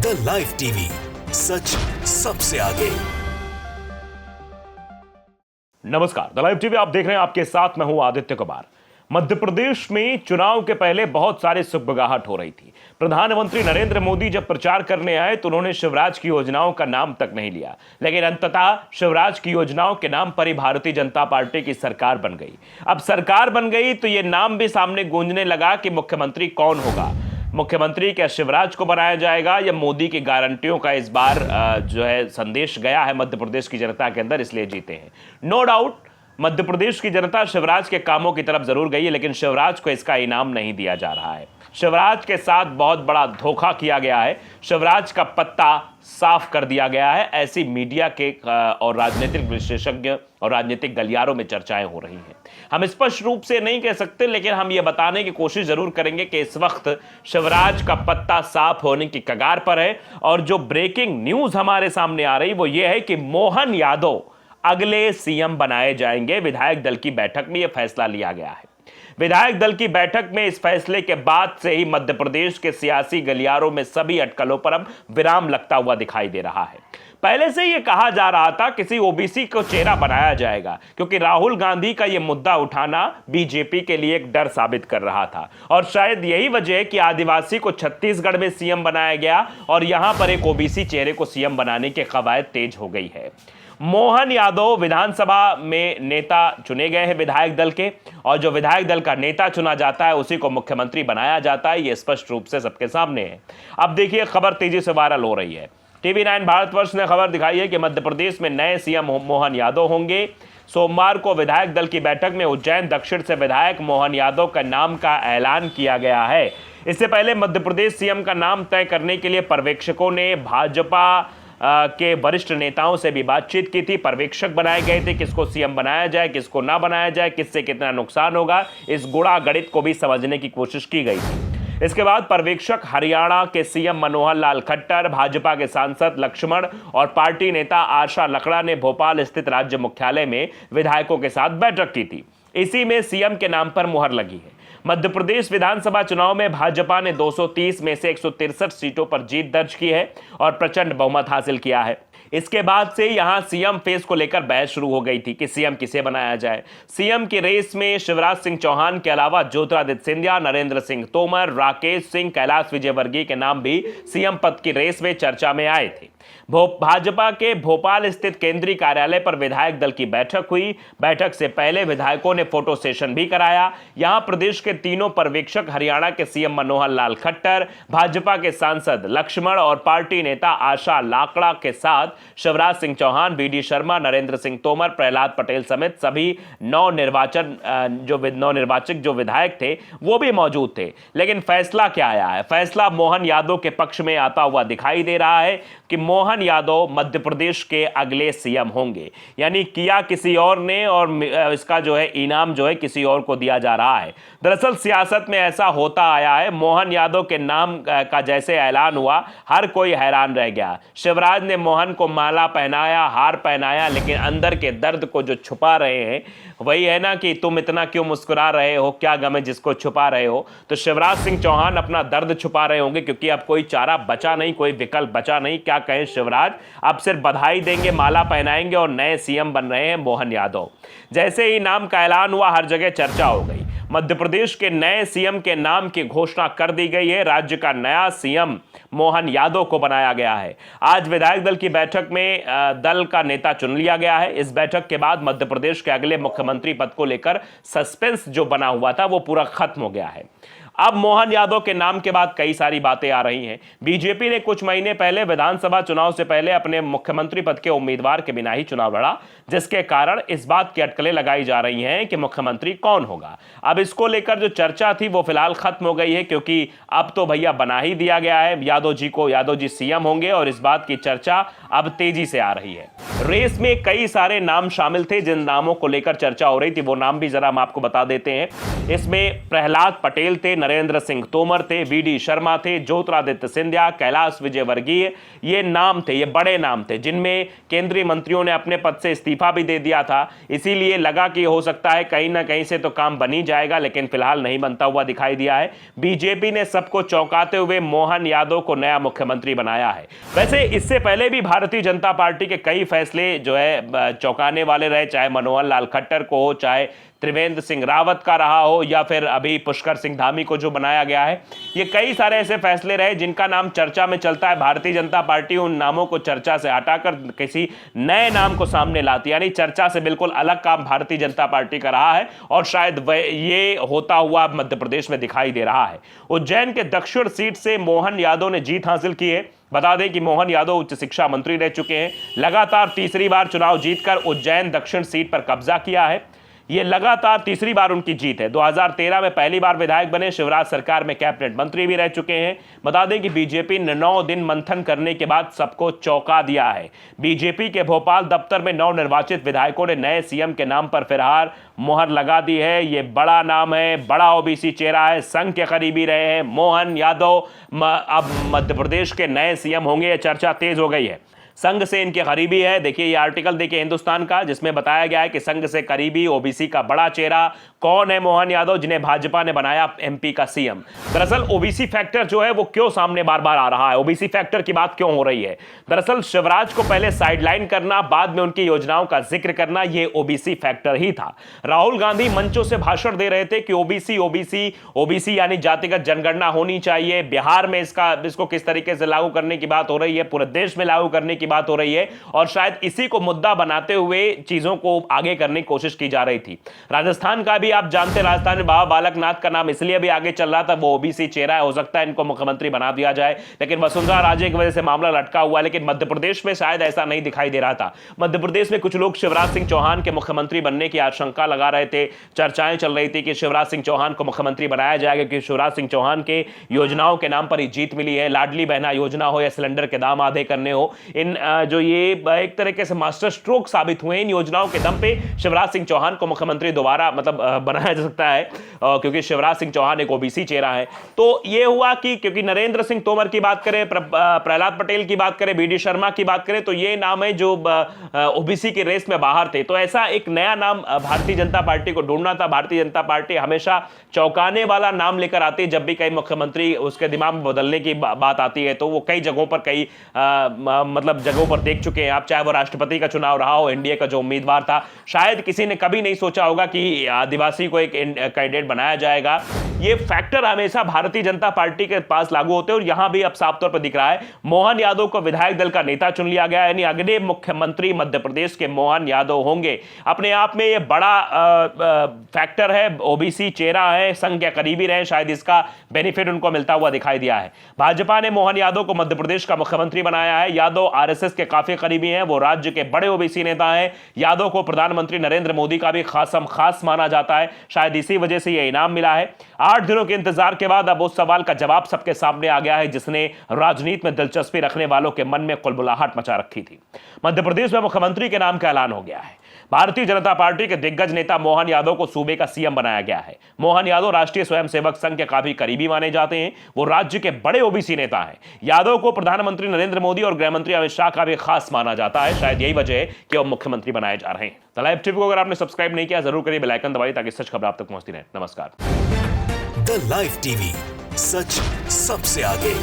The live TV, सच सबसे आगे। नमस्कार, द लाइव टीवी आप देख रहे हैं, आपके साथ मैं हूं आदित्य कुमार। मध्य प्रदेश में चुनाव के पहले बहुत सारी सुगबुगाहट हो रही थी। प्रधानमंत्री नरेंद्र मोदी जब प्रचार करने आए तो उन्होंने शिवराज की योजनाओं का नाम तक नहीं लिया, लेकिन अंततः शिवराज की योजनाओं के नाम पर ही भारतीय जनता पार्टी की सरकार बन गई। अब सरकार बन गई तो यह नाम भी सामने गूंजने लगा कि मुख्यमंत्री कौन होगा। मुख्यमंत्री क्या शिवराज को बनाया जाएगा या मोदी की गारंटियों का इस बार जो है संदेश गया है मध्य प्रदेश की जनता के अंदर, इसलिए जीते हैं। नो डाउट मध्य प्रदेश की जनता शिवराज के कामों की तरफ जरूर गई है, लेकिन शिवराज को इसका इनाम नहीं दिया जा रहा है। शिवराज के साथ बहुत बड़ा धोखा किया गया है। शिवराज का पत्ता साफ कर दिया गया है। ऐसी मीडिया के और राजनीतिक विशेषज्ञ और राजनीतिक गलियारों में चर्चाएं हो रही हैं। हम स्पष्ट रूप से नहीं कह सकते, लेकिन हम ये बताने की कोशिश जरूर करेंगे कि इस वक्त शिवराज का पत्ता साफ होने की कगार पर है। और जो ब्रेकिंग न्यूज हमारे सामने आ रही वो ये है कि मोहन यादव अगले सीएम बनाए जाएंगे। विधायक दल की बैठक में यह फैसला लिया गया है। विधायक दल की बैठक में इस फैसले के बाद से ही मध्य प्रदेश के सियासी गलियारों में सभी अटकलों पर अब विराम लगता हुआ दिखाई दे रहा है। पहले से यह कहा जा रहा था किसी ओबीसी को चेहरा बनाया जाएगा, क्योंकि राहुल गांधी का यह मुद्दा उठाना बीजेपी के लिए एक डर साबित कर रहा था। और शायद यही वजह है कि आदिवासी को छत्तीसगढ़ में सीएम बनाया गया और यहां पर एक ओबीसी चेहरे को सीएम बनाने की कवायद तेज हो गई है। मोहन यादव विधानसभा में नेता चुने गए हैं विधायक दल के, और जो विधायक दल का नेता चुना जाता है उसी को मुख्यमंत्री बनाया जाता है। यह स्पष्ट रूप से सबके सामने है। अब देखिए, खबर तेजी से वायरल हो रही है। टीवी 9 भारतवर्ष ने खबर दिखाई है कि मध्य प्रदेश में नए सीएम मोहन यादव होंगे। सोमवार को विधायक दल की बैठक में उज्जैन दक्षिण से विधायक मोहन यादव का नाम का ऐलान किया गया है। इससे पहले मध्य प्रदेश सीएम का नाम तय करने के लिए पर्यवेक्षकों ने भाजपा के वरिष्ठ नेताओं से भी बातचीत की थी। पर्यवेक्षक बनाए गए थे, किसको सीएम बनाया जाए, किसको ना बनाया जाए, किससे कितना नुकसान होगा, इस गुणा गणित को भी समझने की कोशिश की गई थी। इसके बाद पर्यवेक्षक हरियाणा के सीएम मनोहर लाल खट्टर, भाजपा के सांसद लक्ष्मण और पार्टी नेता आशा लकड़ा ने भोपाल स्थित राज्य मुख्यालय में विधायकों के साथ बैठक की थी। इसी में सीएम के नाम पर मुहर लगी है। मध्य प्रदेश विधानसभा चुनाव में भाजपा ने 230 में से 163 सीटों पर जीत दर्ज की है और प्रचंड बहुमत हासिल किया है। इसके बाद से यहां सीएम फेस को लेकर बहस शुरू हो गई थी कि सीएम किसे बनाया जाए। सीएम की रेस में शिवराज सिंह चौहान के अलावा ज्योतिरादित्य सिंधिया, नरेंद्र सिंह तोमर, राकेश सिंह, कैलाश विजयवर्गीय के नाम भी सीएम पद की रेस में चर्चा में आए थे। भाजपा के भोपाल स्थित केंद्रीय कार्यालय पर विधायक दल की बैठक हुई। बैठक से पहले विधायकों ने फोटो सेशन भी कराया। यहां प्रदेश के तीनों पर्यवेक्षक हरियाणा के सीएम मनोहर लाल खट्टर, भाजपा के सांसद लक्ष्मण और पार्टी नेता आशा लाकड़ा के साथ शिवराज सिंह चौहान, बीडी शर्मा, नरेंद्र सिंह तोमर, प्रहलाद पटेल समेत सभी नवनिर्वाचित जो विधायक थे वो भी मौजूद थे। लेकिन फैसला क्या आया है? फैसला मोहन यादव के पक्ष में आता हुआ दिखाई दे रहा है कि मोहन यादव मध्य प्रदेश के अगले सीएम होंगे। यानी किया किसी और ने और इसका जो है इनाम जो है किसी और को दिया जा रहा है। दरअसल सियासत में ऐसा होता आया है। मोहन यादव के नाम का जैसे ऐलान हुआ, हर कोई हैरान रह गया। शिवराज ने मोहन को माला पहनाया, हार पहनाया, लेकिन अंदर के दर्द को जो छुपा रहे हैं वही है ना कि तुम इतना क्यों मुस्कुरा रहे हो, क्या गम है जिसको छुपा रहे हो। तो शिवराज सिंह चौहान अपना दर्द छुपा रहे होंगे, क्योंकि अब कोई चारा बचा नहीं, कोई विकल्प बचा नहीं। क्या कहें शिवराज, अब सिर्फ बधाई देंगे, माला पहनाएंगे और नए सीएम बन रहे हैं मोहन यादव। जैसे ही नाम का ऐलान हुआ, हर जगह चर्चा हो गई। मध्य प्रदेश के नए सीएम के नाम की घोषणा कर दी गई है। राज्य का नया सीएम मोहन यादव को बनाया गया है। आज विधायक दल की बैठक में दल का नेता चुन लिया गया है। इस बैठक के बाद मध्य प्रदेश के अगले मुख्यमंत्री पद को लेकर सस्पेंस जो बना हुआ था वो पूरा खत्म हो गया है। अब मोहन यादव के नाम के बाद कई सारी बातें आ रही हैं। बीजेपी ने कुछ महीने पहले विधानसभा चुनाव से पहले अपने मुख्यमंत्री पद के उम्मीदवार के बिना ही चुनाव लड़ा, जिसके कारण इस बात की अटकलें लगाई जा रही हैं कि मुख्यमंत्री कौन होगा। अब इसको लेकर जो चर्चा थी वो फिलहाल खत्म हो गई है, क्योंकि अब तो भैया बना ही दिया गया है यादव जी को, यादव जी सीएम होंगे और इस बात की चर्चा अब तेजी से आ रही है। रेस में कई सारे नाम शामिल थे जिन नामों को लेकर चर्चा हो रही थी, वो नाम भी जरा हम आपको बता देते हैं। इसमें प्रहलाद पटेल थे, नरेंद्र सिंह तोमर थे, वीडी शर्मा थे, ज्योतिरादित्य सिंधिया, कैलाश विजयवर्गीय, ये नाम थे, ये बड़े नाम थे जिनमें केंद्रीय मंत्रियों ने अपने पद से इस्तीफा भी दे दिया था। इसीलिए लगा कि हो सकता है कहीं ना कहीं से तो काम बन ही जाएगा, लेकिन फिलहाल नहीं बनता हुआ दिखाई दिया है। बीजेपी ने सबको चौंकाते हुए मोहन यादव को नया मुख्यमंत्री बनाया है। वैसे इससे पहले भी भारतीय जनता पार्टी के कई फैसले जो है चौंकाने वाले रहे, चाहे मनोहर लाल खट्टर को हो, चाहे त्रिवेंद्र सिंह रावत का रहा हो, या फिर अभी पुष्कर सिंह धामी को जो बनाया गया है। ये कई सारे ऐसे फैसले रहे जिनका नाम चर्चा में चलता है। भारतीय जनता पार्टी उन नामों को चर्चा से हटाकर किसी नए नाम को सामने लाती, यानी चर्चा से बिल्कुल अलग काम भारतीय जनता पार्टी का रहा है और शायद ये होता हुआ मध्य प्रदेश में दिखाई दे रहा है। उज्जैन के दक्षिण सीट से मोहन यादव ने जीत हासिल की है। बता दें कि मोहन यादव उच्च शिक्षा मंत्री रह चुके हैं, लगातार तीसरी बार चुनाव जीतकर उज्जैन दक्षिण सीट पर कब्जा किया है। ये लगातार तीसरी बार उनकी जीत है। 2013 में पहली बार विधायक बने, शिवराज सरकार में कैबिनेट मंत्री भी रह चुके हैं। बता दें कि बीजेपी ने 9 दिन मंथन करने के बाद सबको चौंका दिया है। बीजेपी के भोपाल दफ्तर में नवनिर्वाचित विधायकों ने नए सीएम के नाम पर फिलहाल मोहर लगा दी है। ये बड़ा नाम है, बड़ा ओबीसी चेहरा है, संघ के करीबी रहे हैं मोहन यादव। अब मध्य प्रदेश के नए सीएम होंगे, यह चर्चा तेज हो गई है। संघ से इनके करीबी है। देखिए ये आर्टिकल देखिए हिंदुस्तान का, जिसमें बताया गया है कि संघ से करीबी ओबीसी का बड़ा चेहरा कौन है मोहन यादव, जिन्हें भाजपा ने बनाया एमपी का सीएम। दरअसल ओबीसी फैक्टर जो है वो क्यों सामने बार बार आ रहा है, ओबीसी फैक्टर की बात क्यों हो रही है? दरअसल शिवराज को पहले साइडलाइन करना, बाद में उनकी योजनाओं का जिक्र करना, ये ओबीसी फैक्टर ही था। राहुल गांधी मंचों से भाषण दे रहे थे कि ओबीसी यानी जातिगत जनगणना होनी चाहिए। बिहार में इसको किस तरीके से लागू करने की बात हो रही है, पूरे देश में लागू करने की बात हो रही है, और शायद इसी को मुद्दा बनाते हुए चीजों को आगे करने की कोशिश की जा रही थी। राजस्थान का भी आप जानते हैं, राजस्थान में बाबा बालकनाथ का नाम इसलिए भी आगे चल रहा था, वो ओबीसी चेहरा है, हो सकता है इनको मुख्यमंत्री बना दिया जाए, लेकिन वसुंधरा राजे की वजह से मामला लटका हुआ है। लेकिन मध्य प्रदेश में शायद ऐसा नहीं दिखाई दे रहा था। मध्य प्रदेश में कुछ लोग शिवराज सिंह चौहान के मुख्यमंत्री बनने की आशंका लगा रहे थे, चर्चाएं चल रही थी कि शिवराज सिंह चौहान को मुख्यमंत्री बनाया जाएगा, क्योंकि शिवराज सिंह चौहान के योजनाओं के नाम पर ही जीत मिली है। लाडली बहना योजना हो या सिलेंडर के दाम आधे करने हो, इन जो ये एक तरीके से मास्टर स्ट्रोक साबित हुए। इन योजनाओं के दम पे शिवराज सिंह चौहान को मुख्यमंत्री दोबारा बनाया जा सकता है, क्योंकि शिवराज सिंह चौहान एक ओबीसी चेहरा है। तो ये हुआ कि क्योंकि नरेंद्र सिंह तोमर की बात करें, प्रहलाद पटेल की बात करें, वीडी शर्मा की बात करें, तो ये नाम है जो ओबीसी की रेस में बाहर थे। तो ऐसा एक नया नाम भारतीय जनता पार्टी को ढूंढना था। भारतीय जनता पार्टी हमेशा चौंकाने वाला नाम लेकर आती है। जब भी कई मुख्यमंत्री उसके दिमाग में बदलने की बात आती है, तो वो कई जगहों पर जगहों पर देख चुके हैं आप। चाहे वो राष्ट्रपति का चुनाव रहा हो, एनडीए का जो उम्मीदवार था, शायद किसी ने कभी नहीं सोचा होगा कि आदिवासी को एक कैंडिडेट बनाया जाएगा। ये फैक्टर हमेशा भारतीय जनता पार्टी के पास लागू होते हैं, और यहां भी अब साफ तौर पर दिख रहा है। मोहन यादव को विधायक दल का नेता चुन लिया गया, यानी अगले मुख्यमंत्री मध्य प्रदेश के मोहन यादव होंगे। अपने आप में ये बड़ा फैक्टर है, ओबीसी चेहरा है, संघ के करीबी रहे, शायद इसका बेनिफिट उनको मिलता हुआ दिखाई दिया है। भाजपा ने मोहन यादव को मध्य प्रदेश का मुख्यमंत्री बनाया है। यादव आरएसएस के काफी करीबी हैं, वो राज्य के बड़े ओबीसी नेता हैं। यादव को प्रधानमंत्री नरेंद्र मोदी का भी खास माना जाता है, शायद इसी वजह से यह इनाम मिला है। 8 दिनों के इंतजार के बाद अब उस सवाल का जवाब सबके सामने आ गया है जिसने राजनीति में दिलचस्पी रखने वालों के मन में कुलबुलाहट मचा रखी थी। मध्य प्रदेश में मुख्यमंत्री के नाम का ऐलान हो गया है। भारतीय जनता पार्टी के दिग्गज नेता मोहन यादव को सूबे का सीएम बनाया गया है। मोहन यादव राष्ट्रीय स्वयंसेवक संघ के काफी करीबी माने जाते हैं, वो राज्य के बड़े ओबीसी नेता हैं। यादव को प्रधानमंत्री नरेंद्र मोदी और गृहमंत्री अमित शाह का भी खास माना जाता है, शायद यही वजह है कि वो मुख्यमंत्री बनाए जा रहे हैं। द लाइव टीवी को अगर आपने सब्सक्राइब नहीं किया, जरूर करिए, बेल आइकन दबाइए ताकि सच खबर आप तक पहुंचती रहे। नमस्कार। द लाइव टीवी, सच सबसे आगे।